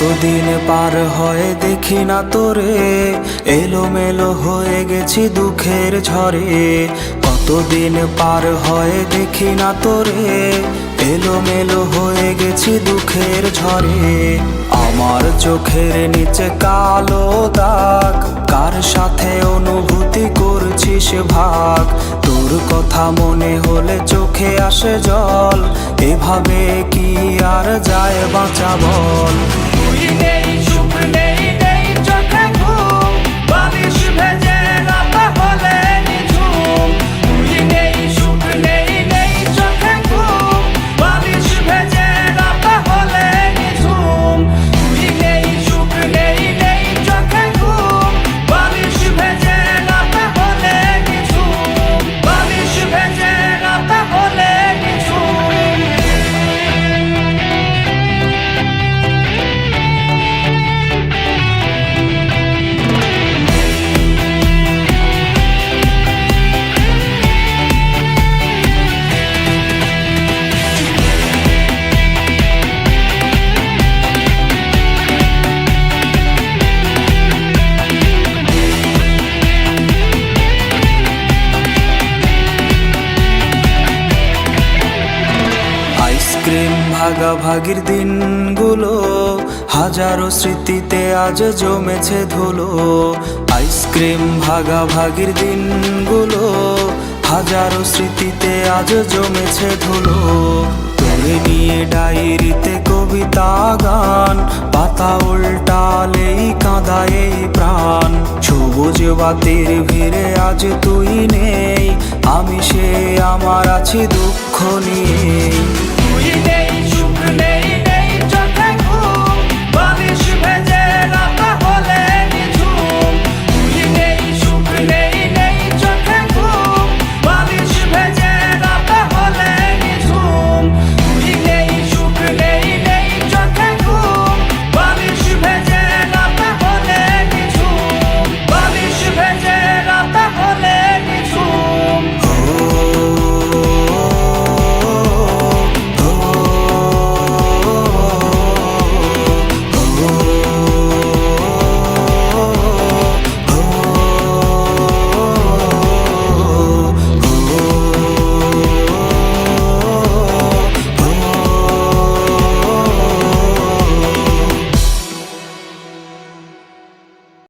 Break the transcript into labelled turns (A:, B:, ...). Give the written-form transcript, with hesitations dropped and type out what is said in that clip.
A: কতদিন পার হয় দেখি না তোরে, এলোমেলো হয়ে গেছি দুঃখের ঝড়ে। কতদিন পার হয় দেখি না তোরে, এলোমেলো হয়ে গেছি দুঃখের ঝড়ে। আমার চোখের নিচে কালো দাগ, কার সাথে অনুভূতি করছিস ভাগ। তোর কথা মনে হলে চোখে আসে জল, এভাবে কি আর যায় বাঁচা বল।
B: তুই নেই, সুখ নেই, নেই চোখে ঘুম, বালিশ ভেজে রাত হলে নিঝুম। তুই নেই, সুখ নেই, নেই চোখে ঘুম, বালিশ ভেজে রাত হলে নিঝুম। তুই নেই, সুখ নেই, নেই চোখে ঘুম, বালিশ ভেজে রাত হলে নিঝুম। বালিশ ভেজে রাত হলে নিঝুম।
A: আইসক্রিম ভাগাভাগির দিনগুলো হাজারো স্মৃতিতে আজ জমেছে ধুলো। আইসক্রিম ভাগাভাগির দিনগুলো হাজারো স্মৃতিতে আজ জমেছে ধুলো। তোরে নিয়ে ডায়েরিতে কবিতা গান, পাতা উল্টালেই কাঁদায় এই প্রাণ। সবুজ বাতির ভিড়ে আজ তুই নেই, আমি সে আমার আছি দুঃখ নিয়ে।
B: তুই নেই,